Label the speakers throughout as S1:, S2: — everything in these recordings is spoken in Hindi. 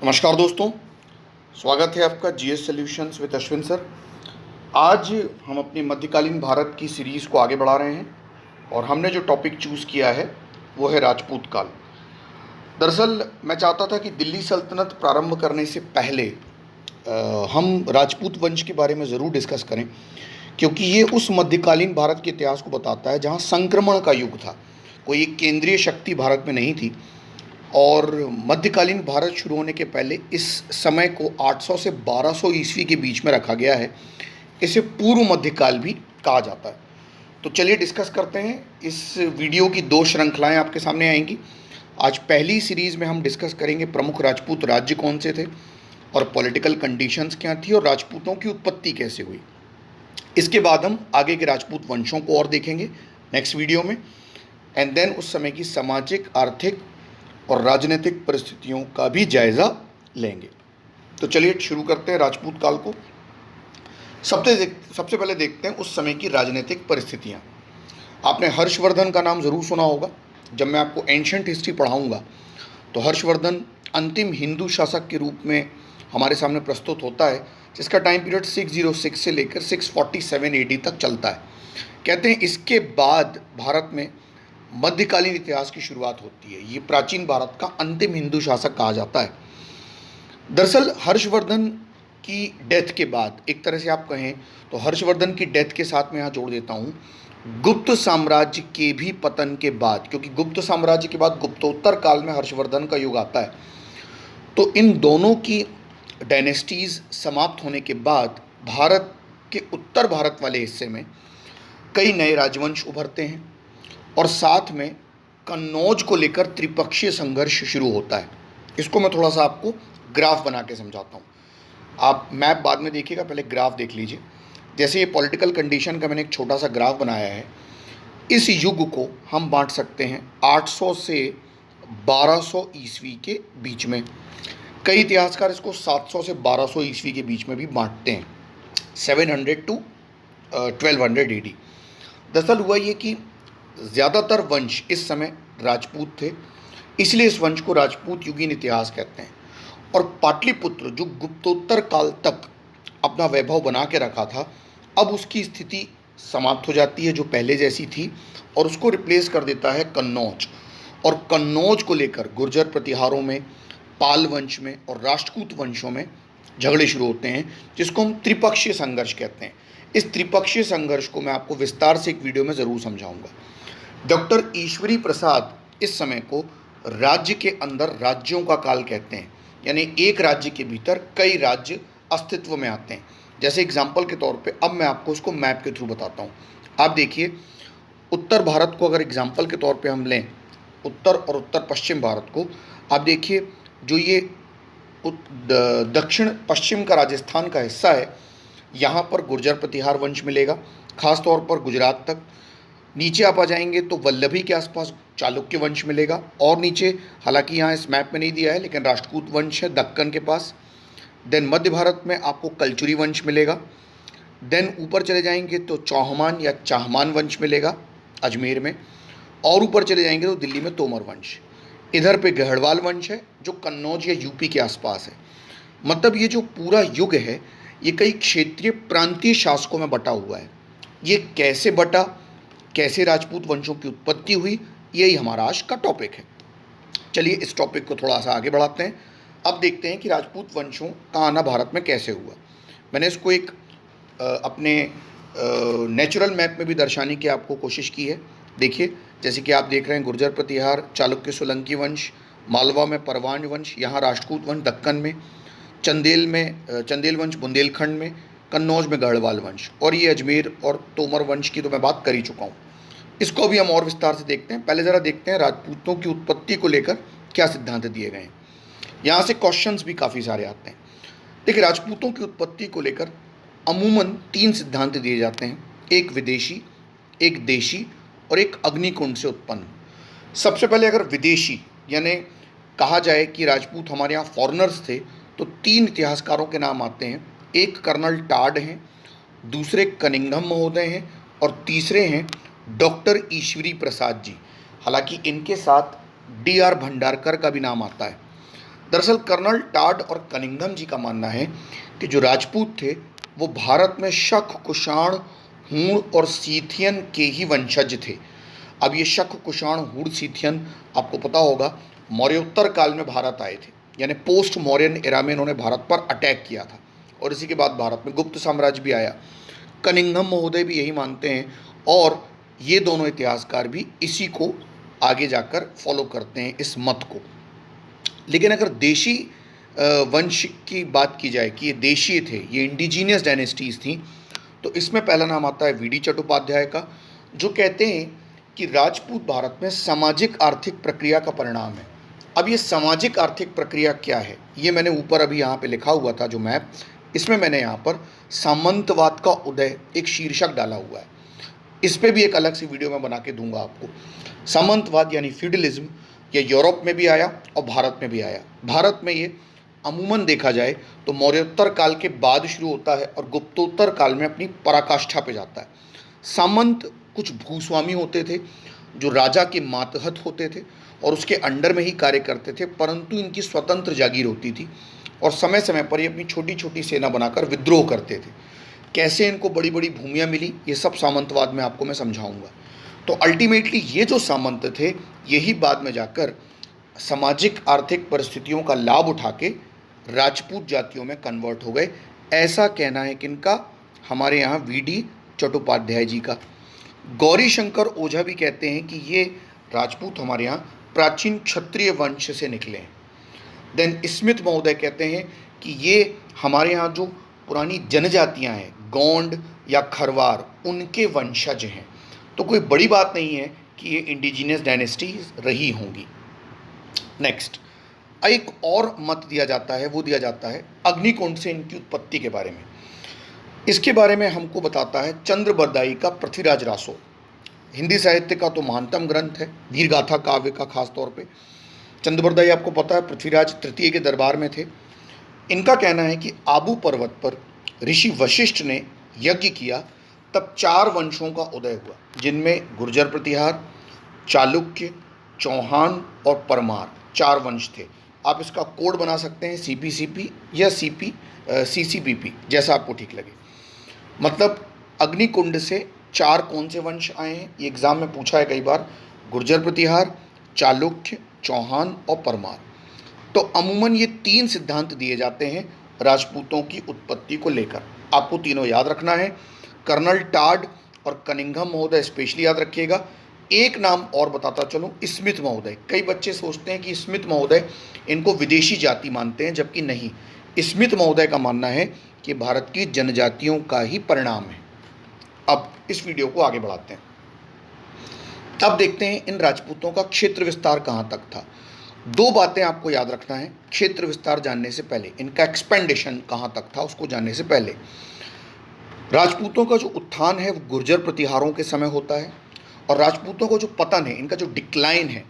S1: नमस्कार दोस्तों, स्वागत है आपका GS solutions with Ashwin sir. आज हम अपनी मध्यकालीन भारत की सीरीज़ को आगे बढ़ा रहे हैं और हमने जो टॉपिक चूज़ किया है वो है राजपूत काल। दरअसल मैं चाहता था कि दिल्ली सल्तनत प्रारंभ करने से पहले हम राजपूत वंश के बारे में ज़रूर डिस्कस करें, क्योंकि ये उस मध्यकालीन भारत के इतिहास को बताता है जहाँ संक्रमण का युग था। कोई एक केंद्रीय शक्ति भारत में नहीं थी और मध्यकालीन भारत शुरू होने के पहले इस समय को 800 से 1200 ईस्वी के बीच में रखा गया है। इसे पूर्व मध्यकाल भी कहा जाता है। तो चलिए डिस्कस करते हैं। इस वीडियो की दो श्रृंखलाएं आपके सामने आएंगी। आज पहली सीरीज़ में हम डिस्कस करेंगे प्रमुख राजपूत राज्य कौन से थे और पॉलिटिकल कंडीशंस क्या थी और राजपूतों की उत्पत्ति कैसे हुई। इसके बाद हम आगे के राजपूत वंशों को और देखेंगे नेक्स्ट वीडियो में, एंड देन उस समय की सामाजिक, आर्थिक और राजनीतिक परिस्थितियों का भी जायज़ा लेंगे। तो चलिए शुरू करते हैं राजपूत काल को। सबसे पहले देखते हैं उस समय की राजनीतिक परिस्थितियाँ। आपने हर्षवर्धन का नाम ज़रूर सुना होगा। जब मैं आपको एंशंट हिस्ट्री पढ़ाऊँगा तो हर्षवर्धन अंतिम हिंदू शासक के रूप में हमारे सामने प्रस्तुत होता है, जिसका टाइम पीरियड 606 से लेकर 647 AD तक चलता है। कहते हैं इसके बाद भारत में मध्यकालीन इतिहास की शुरुआत होती है। ये प्राचीन भारत का अंतिम हिंदू शासक कहा जाता है। दरअसल हर्षवर्धन की डेथ के बाद, एक तरह से आप कहें तो हर्षवर्धन की डेथ के साथ मैं यहाँ जोड़ देता हूँ गुप्त साम्राज्य के भी पतन के बाद, क्योंकि गुप्त साम्राज्य के बाद गुप्तोत्तर काल में हर्षवर्धन का युग आता है। तो इन दोनों की डायनेस्टीज़ समाप्त होने के बाद भारत के उत्तर भारत वाले हिस्से में कई नए राजवंश उभरते हैं और साथ में कन्नौज को लेकर त्रिपक्षीय संघर्ष शुरू होता है। इसको मैं थोड़ा सा आपको ग्राफ बना के समझाता हूँ। आप मैप बाद में देखिएगा, पहले ग्राफ देख लीजिए। जैसे ये पॉलिटिकल कंडीशन का मैंने एक छोटा सा ग्राफ बनाया है। इस युग को हम बांट सकते हैं 800 से 1200 ईस्वी के बीच में। कई इतिहासकार इसको 700 से 1200 ईस्वी के बीच में भी बांटते हैं, 700 टू 1200 AD। दरअसल हुआ ये कि ज़्यादातर वंश इस समय राजपूत थे, इसलिए इस वंश को राजपूत युगीन इतिहास कहते हैं। और पाटलिपुत्र जो गुप्तोत्तर काल तक अपना वैभव बना के रखा था, अब उसकी स्थिति समाप्त हो जाती है जो पहले जैसी थी, और उसको रिप्लेस कर देता है कन्नौज। और कन्नौज को लेकर गुर्जर प्रतिहारों में, पाल वंश में और राष्ट्रकूट वंशों में झगड़े शुरू होते हैं, जिसको हम त्रिपक्षीय संघर्ष कहते हैं। इस त्रिपक्षीय संघर्ष को मैं आपको विस्तार से एक वीडियो में ज़रूर समझाऊंगा। डॉक्टर ईश्वरी प्रसाद इस समय को राज्य के अंदर राज्यों का काल कहते हैं, यानी एक राज्य के भीतर कई राज्य अस्तित्व में आते हैं। जैसे एग्जाम्पल के तौर पे अब मैं आपको उसको मैप के थ्रू बताता हूँ। आप देखिए, उत्तर भारत को अगर एग्जाम्पल के तौर पे हम लें, उत्तर और उत्तर पश्चिम भारत को, आप देखिए जो ये दक्षिण पश्चिम का राजस्थान का हिस्सा है, यहाँ पर गुर्जर प्रतिहार वंश मिलेगा, खास तौर पर गुजरात तक। नीचे आप आ जाएंगे तो वल्लभी के आसपास चालुक्य वंश मिलेगा, और नीचे, हालांकि यहाँ इस मैप में नहीं दिया है, लेकिन राष्ट्रकूट वंश है दक्कन के पास। देन मध्य भारत में आपको कलचुरी वंश मिलेगा। देन ऊपर चले जाएंगे तो चौहमान या चाहमान वंश मिलेगा अजमेर में, और ऊपर चले जाएंगे तो दिल्ली में तोमर वंश। इधर पे गढ़वाल वंश है जो कन्नौज या यूपी के आसपास है। मतलब ये जो पूरा युग है ये कई क्षेत्रीय प्रांतीय शासकों में बटा हुआ है। ये कैसे बटा, कैसे राजपूत वंशों की उत्पत्ति हुई, यही हमारा आज का टॉपिक है। चलिए इस टॉपिक को थोड़ा सा आगे बढ़ाते हैं। अब देखते हैं कि राजपूत वंशों का आना भारत में कैसे हुआ। मैंने इसको एक अपने नेचुरल मैप में भी दर्शाने की आपको कोशिश की है। देखिए, जैसे कि आप देख रहे हैं गुर्जर प्रतिहार, चालुक्य सोलंकी वंश, मालवा में परवान वंश, यहाँ राष्ट्रकूट वंश दक्कन में, चंदेल वंश बुंदेलखंड में, कन्नौज में गढ़वाल वंश, और ये अजमेर और तोमर वंश की तो मैं बात कर ही चुका हूँ। इसको भी हम और विस्तार से देखते हैं। पहले ज़रा देखते हैं राजपूतों की उत्पत्ति को लेकर क्या सिद्धांत दिए गए हैं। यहाँ से क्वेश्चंस भी काफ़ी सारे आते हैं। देखिए, राजपूतों की उत्पत्ति को लेकर अमूमन 3 सिद्धांत दिए जाते हैं, एक विदेशी, एक देशी और एक अग्निकुंड से उत्पन्न। सबसे पहले अगर विदेशी यानी कहा जाए कि राजपूत हमारे यहाँ फॉरेनर्स थे, तो 3 इतिहासकारों के नाम आते हैं। एक कर्नल टाड हैं, दूसरे कनिंघम महोदय हैं और तीसरे हैं डॉक्टर ईश्वरी प्रसाद जी। हालांकि इनके साथ DR भंडारकर का भी नाम आता है। दरअसल कर्नल टाड और कनिंघम जी का मानना है कि जो राजपूत थे वो भारत में शक, कुषाण, हूण और सीथियन के ही वंशज थे। अब ये शक, कुषाण, हूण, सीथियन आपको पता होगा मौर्योत्तर काल में भारत आए थे, यानी पोस्ट मौर्यन एरा में इन्होंने भारत पर अटैक किया था और इसी के बाद भारत में गुप्त साम्राज्य भी आया। कनिंघम महोदय भी यही मानते हैं और ये दोनों इतिहासकार भी इसी को आगे जाकर फॉलो करते हैं, इस मत को। लेकिन अगर देशी वंश की बात की जाए कि ये देशीय थे, ये इंडिजीनियस डायनेस्टीज थी, तो इसमें पहला नाम आता है वीडी चट्टोपाध्याय का, जो कहते हैं कि राजपूत भारत में सामाजिक आर्थिक प्रक्रिया का परिणाम है। अब ये सामाजिक आर्थिक प्रक्रिया क्या है, ये मैंने ऊपर अभी यहाँ पे लिखा हुआ था जो मैप, इसमें मैंने यहाँ पर सामंतवाद का उदय एक शीर्षक डाला हुआ है। इस पर भी एक अलग सी वीडियो मैं बना के दूंगा आपको। सामंतवाद यानी फ्यूडलिज्म, ये यूरोप में भी आया और भारत में भी आया। भारत में ये अमूमन देखा जाए तो मौर्योत्तर काल के बाद शुरू होता है और गुप्तोत्तर काल में अपनी पराकाष्ठा पे जाता है। सामंत कुछ भूस्वामी होते थे जो राजा के मातहत होते थे और उसके अंडर में ही कार्य करते थे, परंतु इनकी स्वतंत्र जागीर होती थी और समय समय पर ये अपनी छोटी छोटी सेना बनाकर विद्रोह करते थे। कैसे इनको बड़ी बड़ी भूमियाँ मिली, ये सब सामंतवाद में आपको मैं समझाऊंगा। तो अल्टीमेटली ये जो सामंत थे यही बाद में जाकर सामाजिक आर्थिक परिस्थितियों का लाभ उठा के राजपूत जातियों में कन्वर्ट हो गए, ऐसा कहना है किनका, हमारे यहाँ वीडी चट्टोपाध्याय जी का। गौरी शंकर ओझा भी कहते हैं कि ये राजपूत हमारे यहाँ प्राचीन क्षत्रिय वंश से निकले हैं। देन स्मिथ महोदय कहते हैं कि ये हमारे यहाँ जो पुरानी जनजातियाँ हैं, गोंड या खरवार, उनके वंशज हैं। तो कोई बड़ी बात नहीं है कि ये इंडिजीनियस डायनेस्टीज रही होंगी। नेक्स्ट, एक और मत दिया जाता है, वो दिया जाता है अग्निकुंड से इनकी उत्पत्ति के बारे में। इसके बारे में हमको बताता है चंद्रबरदाई का पृथ्वीराज रासो। हिंदी साहित्य का तो महानतम ग्रंथ है, वीरगाथा काव्य का खास तौर पे। चंद्रबरदाई आपको पता है पृथ्वीराज तृतीय के दरबार में थे। इनका कहना है कि आबू पर्वत पर ऋषि वशिष्ठ ने यज्ञ किया, तब 4 वंशों का उदय हुआ, जिनमें गुर्जर प्रतिहार, चालुक्य, चौहान और परमार 4 वंश थे। आप इसका कोड बना सकते हैं CPCP या CCPP, जैसा आपको ठीक लगे। मतलब अग्निकुंड से 4 कौन से वंश आए हैं, ये एग्जाम में पूछा है कई बार, गुर्जर प्रतिहार, चालुक्य, चौहान और परमार। तो अमूमन ये 3 सिद्धांत दिए जाते हैं राजपूतों की उत्पत्ति को लेकर। आपको तीनों याद रखना है, कर्नल टाड और कनिंघम महोदय स्पेशली याद रखिएगा। एक नाम और बताता चलूँ, स्मिथ महोदय। कई बच्चे सोचते हैं कि स्मिथ महोदय इनको विदेशी जाति मानते हैं, जबकि नहीं। स्मिथ महोदय का मानना है कि भारत की जनजातियों का ही परिणाम है। अब इस वीडियो को आगे बढ़ाते हैं। अब देखते हैं इन राजपूतों का क्षेत्र विस्तार कहाँ तक था। 2 बातें आपको याद रखना है क्षेत्र विस्तार जानने से पहले, इनका एक्सपेंडेशन कहाँ तक था उसको जानने से पहले। राजपूतों का जो उत्थान है वो गुर्जर प्रतिहारों के समय होता है, और राजपूतों का जो पतन है, इनका जो डिक्लाइन है,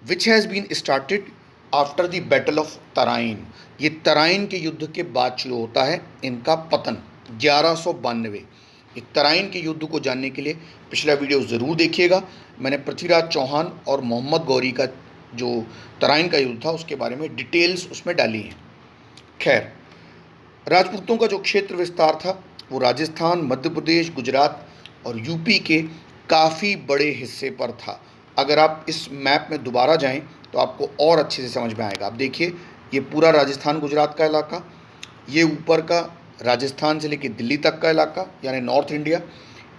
S1: which has been started after the battle of Tarain. ये तराइन के युद्ध के बाद शुरू होता है इनका पतन, 1192। ये तराइन के युद्ध को जानने के लिए पिछला वीडियो ज़रूर देखिएगा। मैंने पृथ्वीराज चौहान और मोहम्मद गौरी का जो तराइन का युद्ध था उसके बारे में डिटेल्स उसमें डाली हैं। खैर, राजपूतों का जो क्षेत्र विस्तार था वो राजस्थान, मध्य प्रदेश, गुजरात और यूपी के काफ़ी बड़े हिस्से पर था। अगर आप इस मैप में दोबारा जाएं तो आपको और अच्छे से समझ में आएगा। आप देखिए, ये पूरा राजस्थान गुजरात का इलाका, ये ऊपर का राजस्थान से लेकर दिल्ली तक का इलाका यानी नॉर्थ इंडिया,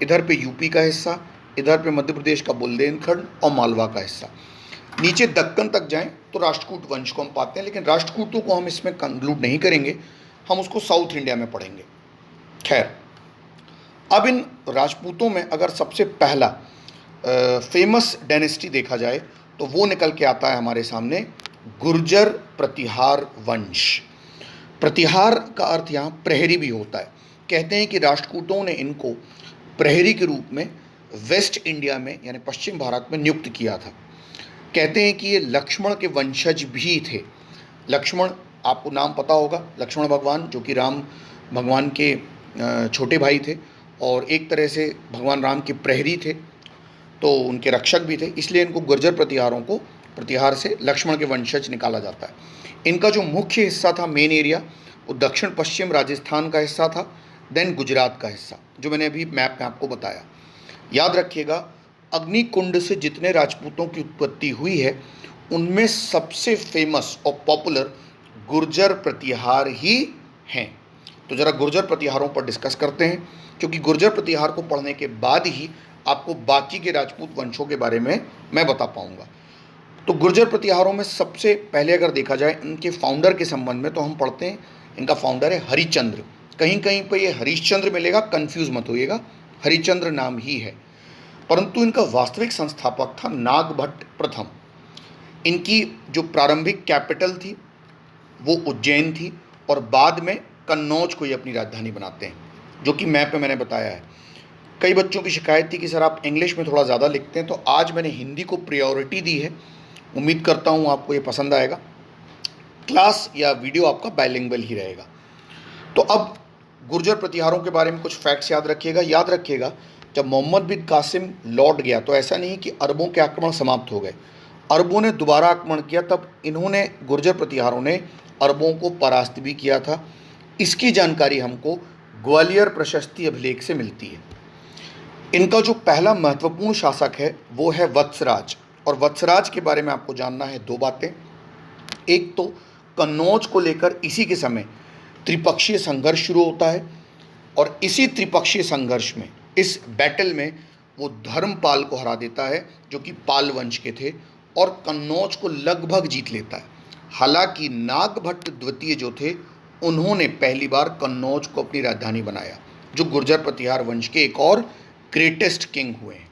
S1: इधर पे यूपी का हिस्सा, इधर पे मध्य प्रदेश का बुंदेलखंड और मालवा का हिस्सा। नीचे दक्कन तक जाएं तो राष्ट्रकूट वंश को हम पाते हैं, लेकिन राष्ट्रकूटों को हम इसमें कंक्लूड नहीं करेंगे, हम उसको साउथ इंडिया में पढ़ेंगे। खैर, अब इन राजपूतों में अगर सबसे पहला फेमस डायनेस्टी देखा जाए तो वो निकल के आता है हमारे सामने, गुर्जर प्रतिहार वंश। प्रतिहार का अर्थ यहाँ प्रहरी भी होता है। कहते हैं कि राष्ट्रकूटों ने इनको प्रहरी के रूप में वेस्ट इंडिया में यानी पश्चिम भारत में नियुक्त किया था। कहते हैं कि ये लक्ष्मण के वंशज भी थे। लक्ष्मण, आपको नाम पता होगा, लक्ष्मण भगवान जो कि राम भगवान के छोटे भाई थे और एक तरह से भगवान राम के प्रहरी थे, तो उनके रक्षक भी थे, इसलिए इनको गुर्जर प्रतिहारों को प्रतिहार से लक्ष्मण के वंशज निकाला जाता है। इनका जो मुख्य हिस्सा था, मेन एरिया, वो दक्षिण पश्चिम राजस्थान का हिस्सा था, देन गुजरात का हिस्सा, जो मैंने अभी मैप में आपको बताया। याद रखिएगा, अग्निकुंड से जितने राजपूतों की उत्पत्ति हुई है उनमें सबसे फेमस और पॉपुलर गुर्जर प्रतिहार ही हैं। तो ज़रा गुर्जर प्रतिहारों पर डिस्कस करते हैं, क्योंकि गुर्जर प्रतिहार को पढ़ने के बाद ही आपको बाकी के राजपूत वंशों के बारे में मैं बता पाऊंगा। तो गुर्जर प्रतिहारों में सबसे पहले अगर देखा जाए इनके फाउंडर के संबंध में, तो हम पढ़ते हैं इनका फाउंडर है हरिश्चंद्र। कहीं कहीं पर ये हरिश्चंद्र मिलेगा, कंफ्यूज मत होइएगा, हरिश्चंद्र नाम ही है, परंतु इनका वास्तविक संस्थापक था नागभट्ट प्रथम। इनकी जो प्रारंभिक कैपिटल थी वो उज्जैन थी, और बाद में कन्नौज को ये अपनी राजधानी बनाते हैं, जो कि मैप में मैंने बताया है। कई बच्चों की शिकायत थी कि सर आप इंग्लिश में थोड़ा ज़्यादा लिखते हैं, तो आज मैंने हिंदी को प्रायोरिटी दी है। उम्मीद करता हूँ आपको ये पसंद आएगा। क्लास या वीडियो आपका बाइलिंगुअल ही रहेगा। तो अब गुर्जर प्रतिहारों के बारे में कुछ फैक्ट्स याद रखिएगा। याद रखिएगा, जब मोहम्मद बिन कासिम लौट गया तो ऐसा नहीं कि अरबों के आक्रमण समाप्त हो गए। अरबों ने दोबारा आक्रमण किया, तब इन्होंने, गुर्जर प्रतिहारों ने अरबों को परास्त भी किया था। इसकी जानकारी हमको ग्वालियर प्रशस्ति अभिलेख से मिलती है। इनका जो पहला महत्वपूर्ण शासक है वो है वत्सराज, और वत्सराज के बारे में आपको जानना है दो बातें। एक तो कन्नौज को लेकर इसी के समय त्रिपक्षीय संघर्ष शुरू होता है, और इसी त्रिपक्षीय संघर्ष में, इस बैटल में, वो धर्मपाल को हरा देता है, जो कि पाल वंश के थे, और कन्नौज को लगभग जीत लेता है। हालांकि नागभट्ट द्वितीय जो थे, उन्होंने पहली बार कन्नौज को अपनी राजधानी बनाया, जो गुर्जर प्रतिहार वंश के एक और ग्रेटेस्ट किंग हुए हैं।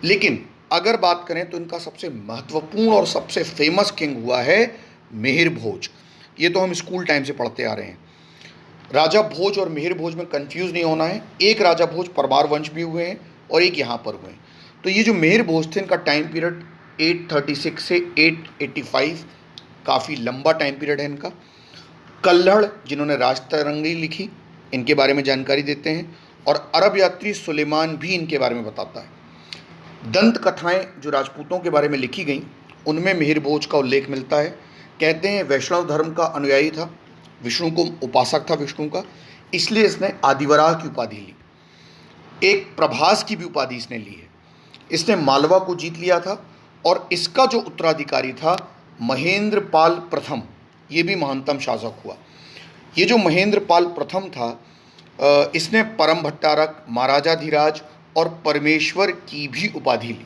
S1: लेकिन अगर बात करें तो इनका सबसे महत्वपूर्ण और सबसे फेमस किंग हुआ है मिहिर भोज। ये तो हम स्कूल टाइम से पढ़ते आ रहे हैं। राजा भोज और मिहिर भोज में कंफ्यूज नहीं होना है। एक राजा भोज परमार वंश भी हुए हैं और एक यहाँ पर हुए हैं। तो ये जो मिहिर भोज थे, इनका टाइम पीरियड 836 से 885, काफ़ी लंबा टाइम पीरियड है इनका। कल्हड़, जिन्होंने राजतरंगी लिखी, इनके बारे में जानकारी देते हैं, और अरब यात्री सुलेमान भी इनके बारे में बताता है। दंत कथाएँ जो राजपूतों के बारे में लिखी गई, उनमें मिहिर भोज का उल्लेख मिलता है। कहते हैं वैष्णव धर्म का अनुयायी था, विष्णु को उपासक था विष्णु का, इसलिए इसने आदिवराह की उपाधि ली। एक प्रभास की भी उपाधि इसने ली है। इसने मालवा को जीत लिया था, और इसका जो उत्तराधिकारी था महेंद्र पाल प्रथम, ये भी महानतम शासक हुआ। ये जो महेंद्र पाल प्रथम था, इसने परम भट्टारक, महाराजाधिराज और परमेश्वर की भी उपाधि ली।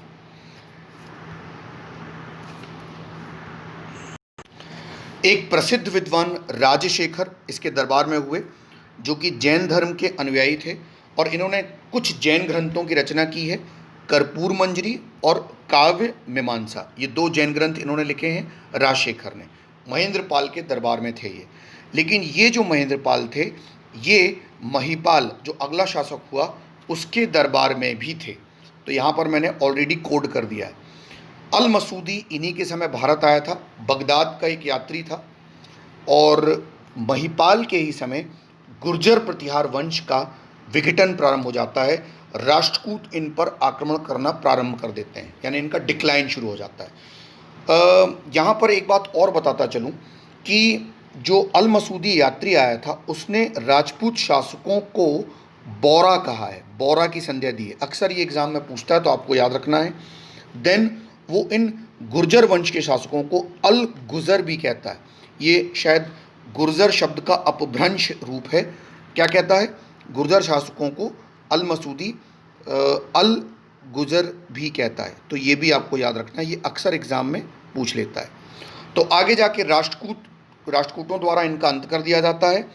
S1: एक प्रसिद्ध विद्वान राजशेखर इसके दरबार में हुए, जो कि जैन धर्म के अनुयायी थे, और इन्होंने कुछ जैन ग्रंथों की रचना की है, कर्पूर मंजरी और काव्य मीमांसा। ये दो जैन ग्रंथ इन्होंने लिखे हैं राजशेखर ने। महेंद्र पाल के दरबार में थे ये। लेकिन ये जो महेंद्र पाल थे, ये महिपाल जो अगला शासक हुआ उसके दरबार में भी थे। तो यहाँ पर मैंने ऑलरेडी कोड कर दिया है। अल मसूदी इन्हीं के समय भारत आया था, बगदाद का एक यात्री था, और महिपाल के ही समय गुर्जर प्रतिहार वंश का विघटन प्रारंभ हो जाता है। राष्ट्रकूट इन पर आक्रमण करना प्रारंभ कर देते हैं, यानी इनका डिक्लाइन शुरू हो जाता है। यहाँ पर एक बात और बताता चलूँ कि जो अल मसूदी यात्री आया था, उसने राजपूत शासकों को बौरा कहा है, बौरा की संज्ञा दी है। अक्सर ये एग्जाम में पूछता है, तो आपको याद रखना है। देन वो इन गुर्जर वंश के शासकों को अल गुजर भी कहता है। ये शायद गुर्जर शब्द का अपभ्रंश रूप है। क्या कहता है? गुर्जर शासकों को अल मसूदी अल गुजर भी कहता है। तो ये भी आपको याद रखना है, ये अक्सर एग्जाम में पूछ लेता है। तो आगे जाके राष्ट्रकूटों द्वारा इनका अंत कर दिया जाता है,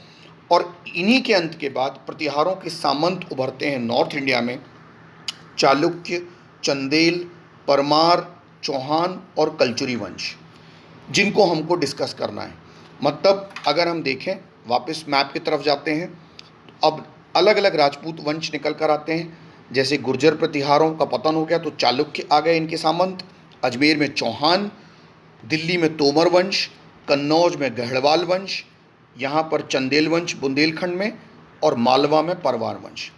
S1: और इन्हीं के अंत के बाद प्रतिहारों के सामंत उभरते हैं नॉर्थ इंडिया में। चालुक्य, चंदेल, परमार, चौहान और कलचुरी वंश, जिनको हमको डिस्कस करना है। मतलब अगर हम देखें, वापस मैप की तरफ जाते हैं, अब अलग अलग राजपूत वंश निकल कर आते हैं। जैसे गुर्जर प्रतिहारों का पतन हो गया तो चालुक्य आ गए इनके सामंत, अजमेर में चौहान, दिल्ली में तोमर वंश, कन्नौज में गढ़वाल वंश, यहाँ पर चंदेल वंश बुंदेलखंड में, और मालवा में परवार वंश।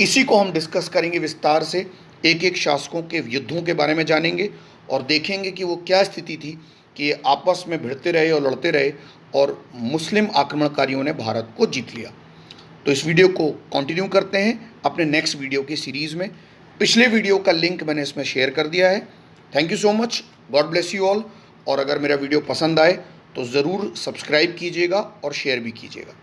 S1: इसी को हम डिस्कस करेंगे विस्तार से, एक एक शासकों के युद्धों के बारे में जानेंगे, और देखेंगे कि वो क्या स्थिति थी कि आपस में भिड़ते रहे और लड़ते रहे और मुस्लिम आक्रमणकारियों ने भारत को जीत लिया। तो इस वीडियो को कंटिन्यू करते हैं अपने नेक्स्ट वीडियो की सीरीज़ में। पिछले वीडियो का लिंक मैंने इसमें शेयर कर दिया है। Thank you so much, God bless you all. और अगर मेरा वीडियो पसंद आए तो ज़रूर सब्सक्राइब कीजिएगा और शेयर भी कीजिएगा।